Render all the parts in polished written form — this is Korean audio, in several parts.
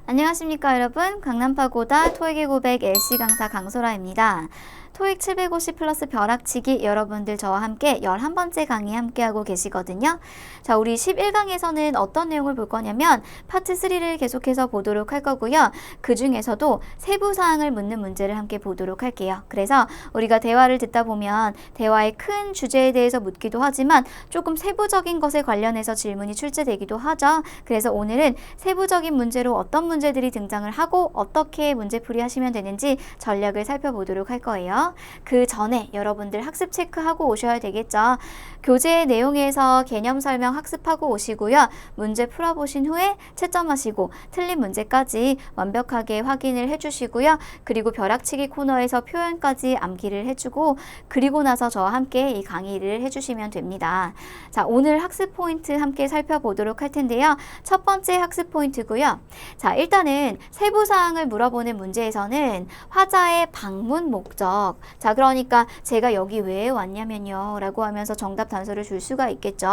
안녕하십니까 여러분. 강남파고다 토익의 고백 LC 강사 강소라입니다. 토익 750 플러스 벼락치기 여러분들 저와 함께 11번째 강의 함께하고 계시거든요. 자, 우리 11강에서는 어떤 내용을 볼 거냐면 파트 3를 계속해서 보도록 할 거고요. 그 중에서도 세부사항을 묻는 문제를 함께 보도록 할게요. 그래서 우리가 대화를 듣다 보면 대화의 큰 주제에 대해서 묻기도 하지만 조금 세부적인 것에 관련해서 질문이 출제되기도 하죠. 그래서 오늘은 세부적인 문제로 어떤 문제들이 등장을 하고 어떻게 문제풀이 하시면 되는지 전략을 살펴보도록 할 거예요. 그 전에 여러분들 학습 체크하고 오셔야 되겠죠. 교재 내용에서 개념 설명 학습하고 오시고요. 문제 풀어보신 후에 채점하시고 틀린 문제까지 완벽하게 확인을 해주시고요. 그리고 벼락치기 코너에서 표현까지 암기를 해주고 그리고 나서 저와 함께 이 강의를 해주시면 됩니다. 자, 오늘 학습 포인트 함께 살펴보도록 할 텐데요. 첫 번째 학습 포인트고요. 자, 일단은 세부사항을 물어보는 문제에서는 화자의 방문 목적, 자, 그러니까 제가 여기 왜 왔냐면요 라고 하면서 정답 단서를 줄 수가 있겠죠.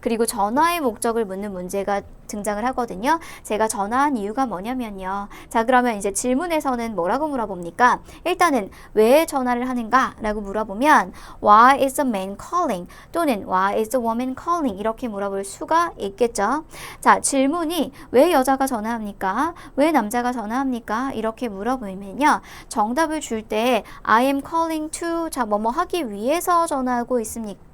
그리고 전화의 목적을 묻는 문제가 등장을 하거든요. 제가 전화한 이유가 뭐냐면요. 자, 그러면 이제 질문에서는 뭐라고 물어봅니까? 일단은 왜 전화를 하는가? 라고 물어보면 Why is the man calling? 또는 Why is the woman calling? 이렇게 물어볼 수가 있겠죠. 자, 질문이 왜 여자가 전화합니까? 왜 남자가 전화합니까? 이렇게 물어보면요. 정답을 줄 때 I am calling to, 자, 뭐뭐 하기 위해서 전화하고 있습니까?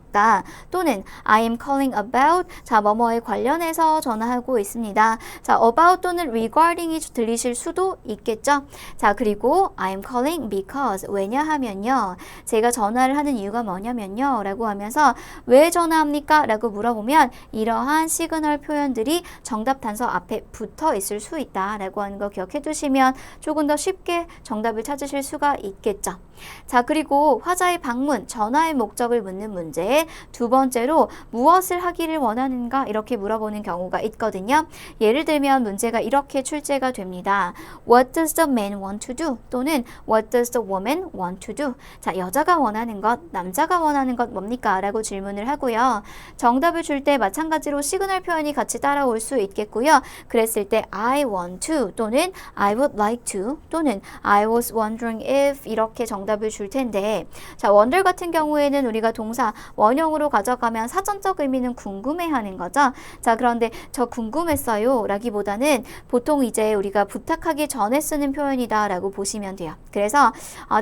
또는 I am calling about, 자, 뭐뭐에 관련해서 전화하고 있습니다. 자, about 또는 regarding이 들리실 수도 있겠죠. 자, 그리고 I am calling because, 왜냐하면요. 제가 전화를 하는 이유가 뭐냐면요. 라고 하면서 왜 전화합니까? 라고 물어보면 이러한 시그널 표현들이 정답 단서 앞에 붙어 있을 수 있다. 라고 하는 거 기억해 두시면 조금 더 쉽게 정답을 찾으실 수가 있겠죠. 자, 그리고 화자의 방문, 전화의 목적을 묻는 문제. 두 번째로 무엇을 하기를 원하는가 이렇게 물어보는 경우가 있거든요. 예를 들면 문제가 이렇게 출제가 됩니다. What does the man want to do? 또는 What does the woman want to do? 자, 여자가 원하는 것, 남자가 원하는 것 뭡니까? 라고 질문을 하고요. 정답을 줄 때 마찬가지로 시그널 표현이 같이 따라올 수 있겠고요. 그랬을 때 I want to 또는 I would like to 또는 I was wondering if 이렇게 정답을 줄 텐데, 자, wonder 같은 경우에는 우리가 동사 원형으로 가져가면 사전적 의미는 궁금해하는 거죠. 자, 그런데 저 궁금했어요 라기보다는 보통 이제 우리가 부탁하기 전에 쓰는 표현이다 라고 보시면 돼요. 그래서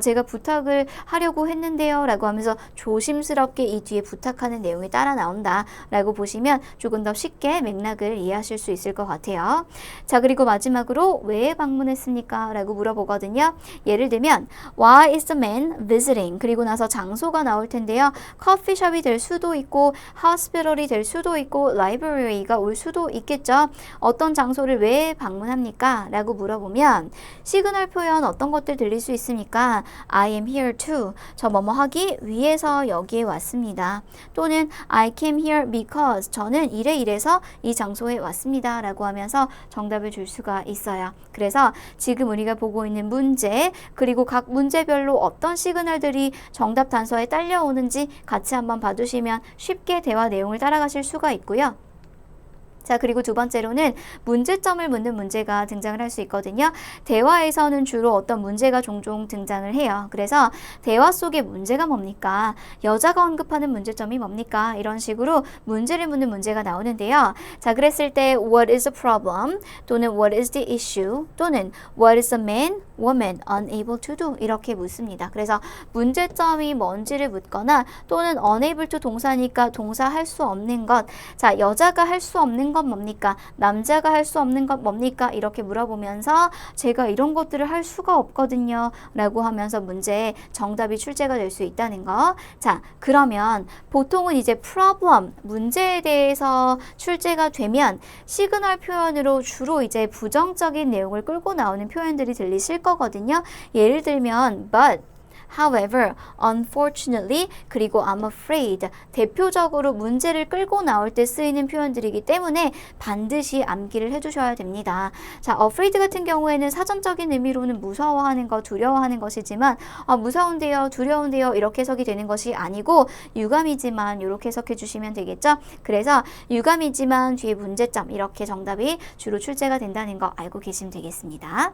제가 부탁을 하려고 했는데요 라고 하면서 조심스럽게 이 뒤에 부탁하는 내용이 따라 나온다 라고 보시면 조금 더 쉽게 맥락을 이해하실 수 있을 것 같아요. 자, 그리고 마지막으로 왜 방문했습니까? 라고 물어보거든요. 예를 들면 Why is the man visiting? 그리고 나서 장소가 나올 텐데요. 커피숍이 될 수도 있고 hospital이 될 수도 있고 library가 올 수도 있겠죠. 어떤 장소를 왜 방문합니까? 라고 물어보면 시그널 표현 어떤 것들 들릴 수 있습니까? I am here to, 저 뭐뭐 하기 위해서 여기에 왔습니다. 또는 I came here because, 저는 이래서 이 장소에 왔습니다 라고 하면서 정답을 줄 수가 있어요. 그래서 지금 우리가 보고 있는 문제, 그리고 각 문제별로 어떤 시그널들이 정답 단서에 딸려오는지 같이 한번 봐두시면 쉽게 대화 내용을 따라가실 수가 있고요. 자, 그리고 두 번째로는 문제점을 묻는 문제가 등장을 할 수 있거든요. 대화에서는 주로 어떤 문제가 종종 등장을 해요. 그래서 대화 속의 문제가 뭡니까? 여자가 언급하는 문제점이 뭡니까? 이런 식으로 문제를 묻는 문제가 나오는데요. 자, 그랬을 때 What is the problem? 또는 What is the issue? 또는 What is the man, woman unable to do? 이렇게 묻습니다. 그래서 문제점이 뭔지를 묻거나 또는 unable to 동사니까 동사 할 수 없는 것. 자, 여자가 할 수 없는 건 뭡니까? 남자가 할 수 없는 건 뭡니까? 이렇게 물어보면서 제가 이런 것들을 할 수가 없거든요 라고 하면서 문제에 정답이 출제가 될 수 있다는 거. 자, 그러면 보통은 이제 problem, 문제에 대해서 출제가 되면 시그널 표현으로 주로 이제 부정적인 내용을 끌고 나오는 표현들이 들리실 거거든요. 예를 들면 but, however, unfortunately, 그리고 I'm afraid. 대표적으로 문제를 끌고 나올 때 쓰이는 표현들이기 때문에 반드시 암기를 해주셔야 됩니다. 자, afraid 같은 경우에는 사전적인 의미로는 무서워하는 것, 두려워하는 것이지만 무서운데요, 두려운데요 이렇게 해석이 되는 것이 아니고 유감이지만 이렇게 해석해 주시면 되겠죠. 그래서 유감이지만 뒤에 문제점 이렇게 정답이 주로 출제가 된다는 거 알고 계시면 되겠습니다.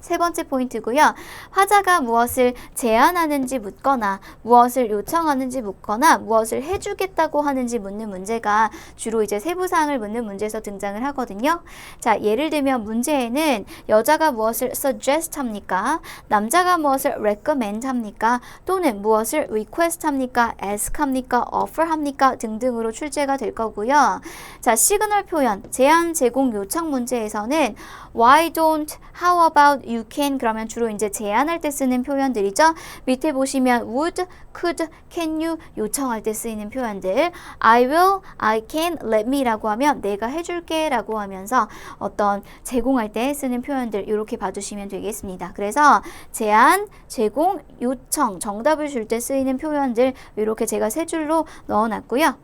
세 번째 포인트고요. 화자가 무엇을 제안하는지 묻거나 무엇을 요청하는지 묻거나 무엇을 해주겠다고 하는지 묻는 문제가 주로 이제 세부사항을 묻는 문제에서 등장을 하거든요. 자, 예를 들면 문제에는 여자가 무엇을 suggest 합니까? 남자가 무엇을 recommend 합니까? 또는 무엇을 request 합니까? ask 합니까? offer 합니까? 등등으로 출제가 될 거고요. 자, 시그널 표현, 제안, 제공, 요청 문제에서는 why don't, how about, you can 그러면 주로 이제 제안할 때 쓰는 표현들이죠. 밑에 보시면 would, could, can you 요청할 때 쓰이는 표현들 I will, I can, let me 라고 하면 내가 해줄게 라고 하면서 어떤 제공할 때 쓰는 표현들 이렇게 봐주시면 되겠습니다. 그래서 제안, 제공, 요청 정답을 줄 때 쓰이는 표현들 이렇게 제가 세 줄로 넣어놨고요.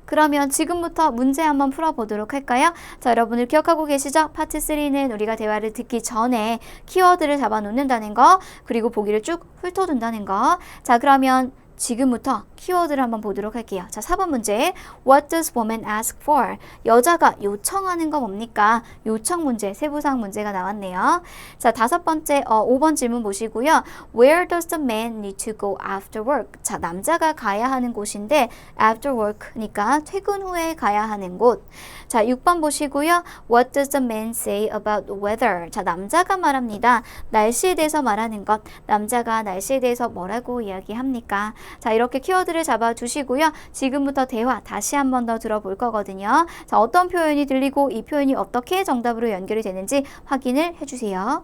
그러면 지금부터 문제 한번 풀어보도록 할까요? 자, 여러분들 기억하고 계시죠? 파트 3는 우리가 대화를 듣기 전에 키워드를 잡아놓는다는 거, 그리고 보기를 쭉 훑어둔다는 거. 자, 그러면 지금부터 키워드를 한번 보도록 할게요. 자, 4번 문제. What does woman ask for? 여자가 요청하는 거 뭡니까? 요청 문제, 세부사항 문제가 나왔네요. 자, 5번째, 5번 질문 보시고요. Where does the man need to go after work? 자, 남자가 가야 하는 곳인데 after work니까 퇴근 후에 가야 하는 곳. 자, 6번 보시고요. What does the man say about weather? 자, 남자가 말합니다. 날씨에 대해서 말하는 것. 남자가 날씨에 대해서 뭐라고 이야기합니까? 자, 이렇게 키워드를 잡아두시고요. 지금부터 대화 다시 한 번 더 들어볼 거거든요. 자, 어떤 표현이 들리고 이 표현이 어떻게 정답으로 연결이 되는지 확인을 해주세요.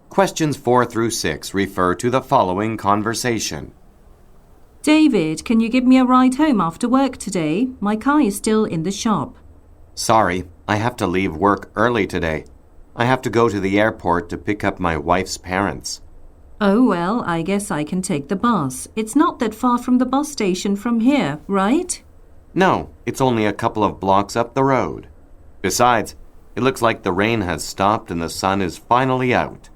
Questions 4 through 6 refer to the following conversation. David, can you give me a ride home after work today? My car is still in the shop. Sorry, I have to leave work early today. I have to go to the airport to pick up my wife's parents. Oh, well, I guess I can take the bus. It's not that far from the bus station from here, right? No, it's only a couple of blocks up the road. Besides, it looks like the rain has stopped and the sun is finally out.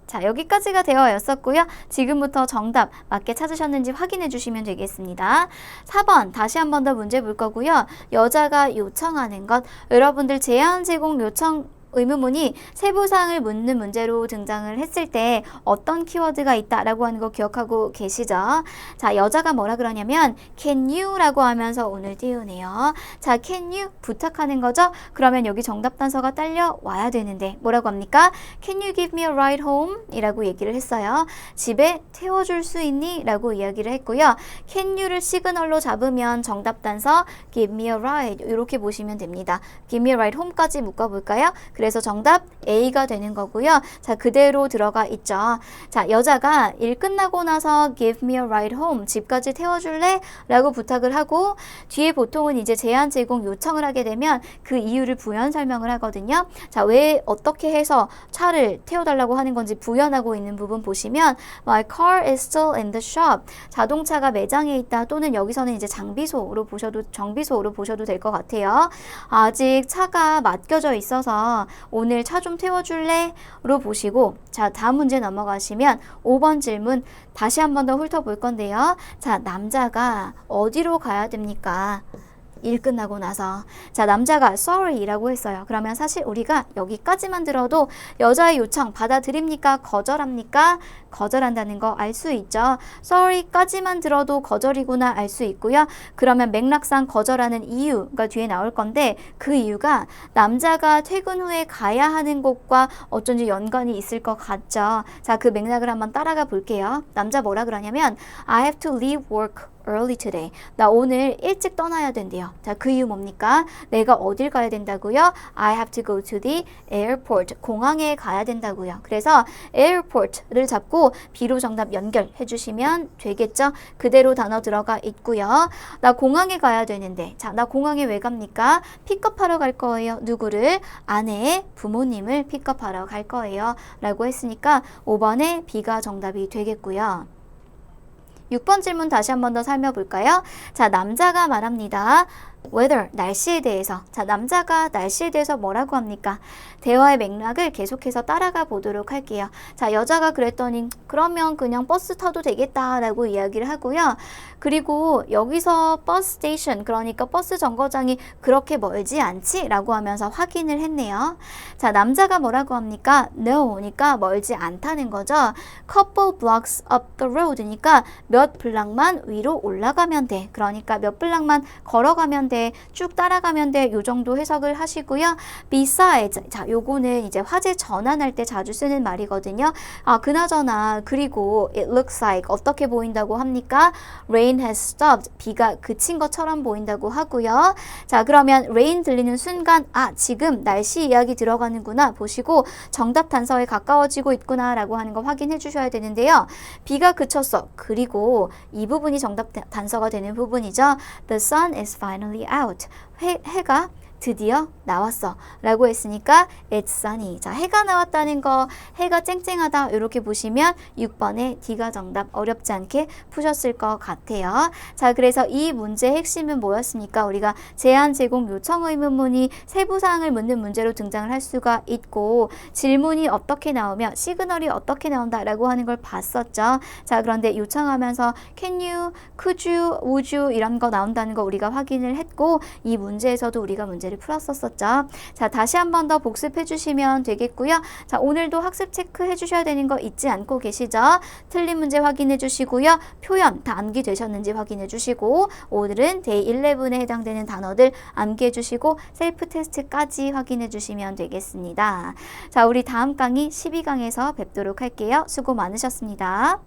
자, 여기까지가 대화였었고요. 지금부터 정답 맞게 찾으셨는지 확인해 주시면 되겠습니다. 4번 다시 한 번 더 문제 볼 거고요. 여자가 요청하는 것, 여러분들 제안, 제공, 요청 의문문이 세부사항을 묻는 문제로 등장을 했을 때 어떤 키워드가 있다라고 하는 거 기억하고 계시죠? 자, 여자가 뭐라 그러냐면 can you 라고 하면서 오늘 띄우네요. 자, can you 부탁하는 거죠? 그러면 여기 정답 단서가 딸려와야 되는데 뭐라고 합니까? Can you give me a ride home? 이라고 얘기를 했어요. 집에 태워줄 수 있니? 라고 이야기를 했고요. can you를 시그널로 잡으면 정답 단서 give me a ride 이렇게 보시면 됩니다. give me a ride home까지 묶어볼까요? 그래서 정답 A가 되는 거고요. 자, 그대로 들어가 있죠. 자, 여자가 일 끝나고 나서 give me a ride home, 집까지 태워줄래? 라고 부탁을 하고 뒤에 보통은 이제 제안, 제공, 요청을 하게 되면 그 이유를 부연 설명을 하거든요. 자, 왜 어떻게 해서 차를 태워달라고 하는 건지 부연하고 있는 부분 보시면 My car is still in the shop. 자동차가 매장에 있다 또는 여기서는 이제 정비소로 보셔도 될 것 같아요. 아직 차가 맡겨져 있어서 오늘 차 좀 태워줄래? 로 보시고 자, 다음 문제 넘어가시면 5번 질문 다시 한 번 더 훑어볼 건데요. 자, 남자가 어디로 가야 됩니까? 일 끝나고 나서 자, 남자가 sorry라고 했어요. 그러면 사실 우리가 여기까지만 들어도 여자의 요청 받아들입니까? 거절합니까? 거절한다는 거 알 수 있죠. sorry까지만 들어도 거절이구나 알 수 있고요. 그러면 맥락상 거절하는 이유가 뒤에 나올 건데 그 이유가 남자가 퇴근 후에 가야 하는 곳과 어쩐지 연관이 있을 것 같죠. 자, 그 맥락을 한번 따라가 볼게요. 남자 뭐라 그러냐면 I have to leave work early today. 나 오늘 일찍 떠나야 된대요. 자, 그 이유 뭡니까? 내가 어딜 가야 된다고요? I have to go to the airport. 공항에 가야 된다고요. 그래서 airport를 잡고 B로 정답 연결해 주시면 되겠죠? 그대로 단어 들어가 있고요. 나 공항에 가야 되는데, 자, 나 공항에 왜 갑니까? 픽업하러 갈 거예요. 누구를? 아내의 부모님을 픽업하러 갈 거예요. 라고 했으니까 5번에 B가 정답이 되겠고요. 6번 질문 다시 한 번 더 살펴볼까요? 자, 남자가 말합니다. weather, 날씨에 대해서. 자, 남자가 날씨에 대해서 뭐라고 합니까? 대화의 맥락을 계속해서 따라가 보도록 할게요. 자, 여자가 그랬더니 그러면 그냥 버스 타도 되겠다라고 이야기를 하고요. 그리고 여기서 버스 스테이션, 그러니까 버스 정거장이 그렇게 멀지 않지? 라고 하면서 확인을 했네요. 자, 남자가 뭐라고 합니까? no니까 멀지 않다는 거죠. couple blocks up the road니까 몇 블락만 위로 올라가면 돼. 그러니까 몇 블락만 걸어가면 돼. 쭉 따라가면 돼. 요 정도 해석을 하시고요. besides, 자, 요거는 이제 화제 전환할 때 자주 쓰는 말이거든요. 아, 그나저나 그리고 it looks like 어떻게 보인다고 합니까? rain has stopped. 비가 그친 것처럼 보인다고 하고요. 자, 그러면 rain 들리는 순간 아, 지금 날씨 이야기 들어가는구나 보시고 정답 단서에 가까워지고 있구나 라고 하는 거 확인해 주셔야 되는데요. 비가 그쳤어. 그리고 이 부분이 정답 단서가 되는 부분이죠. The sun is finally out. 해가 드디어 나왔어 라고 했으니까 it's sunny. 자, 해가 나왔다는 거, 해가 쨍쨍하다 이렇게 보시면 6번에 D가 정답 어렵지 않게 푸셨을 것 같아요. 자, 그래서 이 문제의 핵심은 뭐였습니까? 우리가 제한, 제공, 요청 의문문이 세부사항을 묻는 문제로 등장을 할 수가 있고 질문이 어떻게 나오며 시그널이 어떻게 나온다 라고 하는 걸 봤었죠. 자, 그런데 요청하면서 can you, could you, would you 이런 거 나온다는 거 우리가 확인을 했고 이 문제에서도 우리가 문제를 풀었었죠. 자, 다시 한 번 더 복습해 주시면 되겠고요. 자, 오늘도 학습 체크해 주셔야 되는 거 잊지 않고 계시죠? 틀린 문제 확인해 주시고요. 표현 다 암기되셨는지 확인해 주시고 오늘은 데이 11에 해당되는 단어들 암기해 주시고 셀프 테스트까지 확인해 주시면 되겠습니다. 자, 우리 다음 강의 12강에서 뵙도록 할게요. 수고 많으셨습니다.